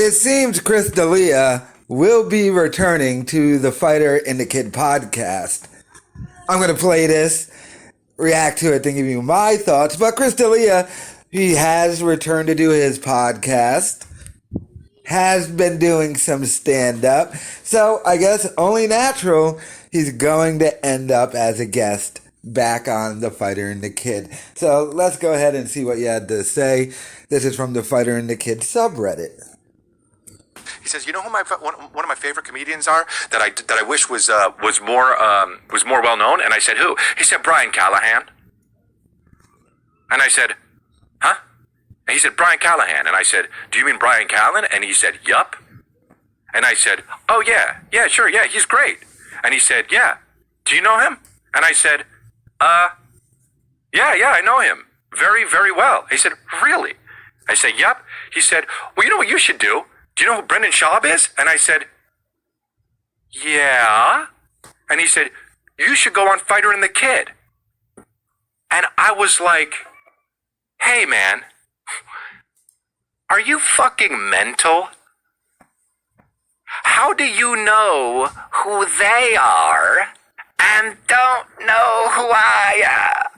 it seems Chris D'Elia will be returning to the Fighter and the Kid podcast. I'm going to play this, react to it, then give you my thoughts. But Chris D'Elia, he has returned to do his podcast, has been doing some stand-up. So I guess only natural he's going to end up as a guest back on The Fighter and the Kid. So let's go ahead and see what you had to say. This is from the Fighter and the Kid subreddit. He says, "You know who one of my favorite comedians are that I wish was more well known." And I said, "Who?" He said, "Bryan Callen." And I said, "Huh?" And he said, "Bryan Callen." And I said, "Do you mean Bryan Callen?" And he said, "Yup." And I said, "Oh yeah, sure, yeah, he's great." And he said, "Yeah, do you know him?" And I said, yeah, I know him very, very well." He said, "Really?" I said, "Yup." He said, "Well, you know what you should do? Do you know who Brendan Schaub is?" And I said, "Yeah." And he said, "You should go on Fighter and the Kid." And I was like, "Hey, man, are you fucking mental? How do you know who they are and don't know who I am?"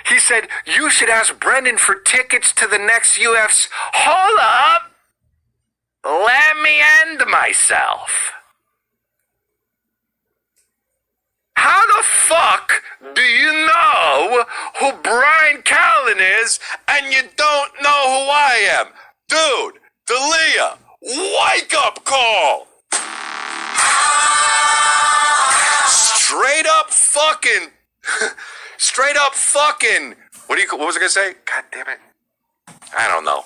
He said, "You should ask Brendan for tickets to the next UFC. Hold up. Let me end myself. How the fuck do you know who Bryan Callen is and you don't know who I am? Dude, D'Elia, wake up call. Straight up fucking, what was I gonna say? God damn it. I don't know.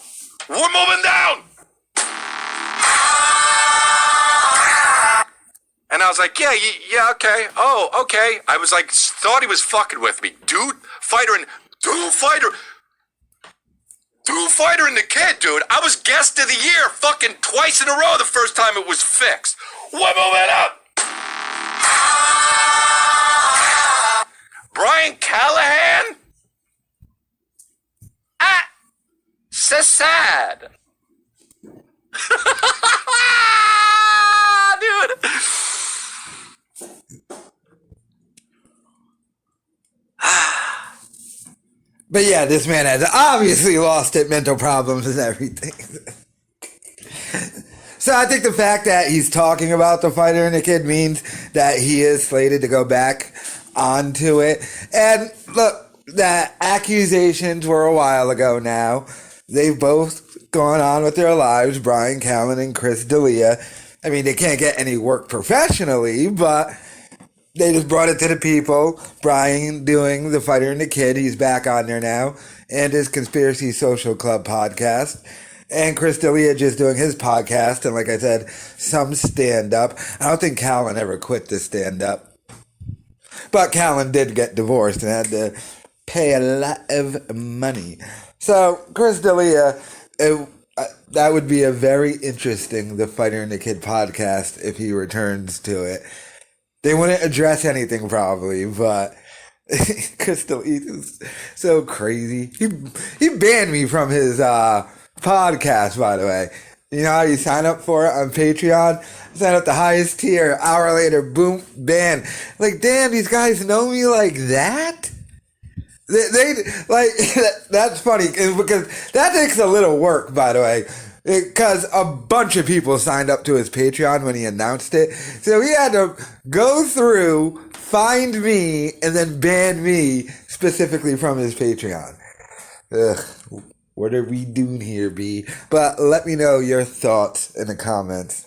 We're moving down. And I was like, yeah, okay. Oh, okay. I was like, thought he was fucking with me. Dude, Fighter and the Kid, dude. I was guest of the year fucking twice in a row the first time it was fixed. We're moving up. Bryan Callen? So sad. Dude. But yeah, this man has obviously lost it, mental problems and everything. So I think the fact that he's talking about The Fighter and the Kid means that he is slated to go back onto it. And look, the accusations were a while ago now. They've both gone on with their lives, Bryan Callen and Chris D'Elia. I mean, they can't get any work professionally, but they just brought it to the people. Bryan doing The Fighter and the Kid, he's back on there now, and his Conspiracy Social Club podcast. And Chris D'Elia just doing his podcast, and like I said, some stand-up. I don't think Callen ever quit the stand-up. But Callen did get divorced and had to pay a lot of money. So, Chris D'Elia, that would be a very interesting The Fighter and the Kid podcast if he returns to it. They wouldn't address anything probably, but Chris D'Elia is so crazy. He banned me from his podcast, by the way. You know how you sign up for it on Patreon? Sign up the highest tier, hour later, boom, ban. Like, damn, these guys know me like that? They like, that's funny, because that takes a little work, by the way. Because a bunch of people signed up to his Patreon when he announced it. So he had to go through, find me, and then ban me specifically from his Patreon. Ugh. What are we doing here, B? But let me know your thoughts in the comments.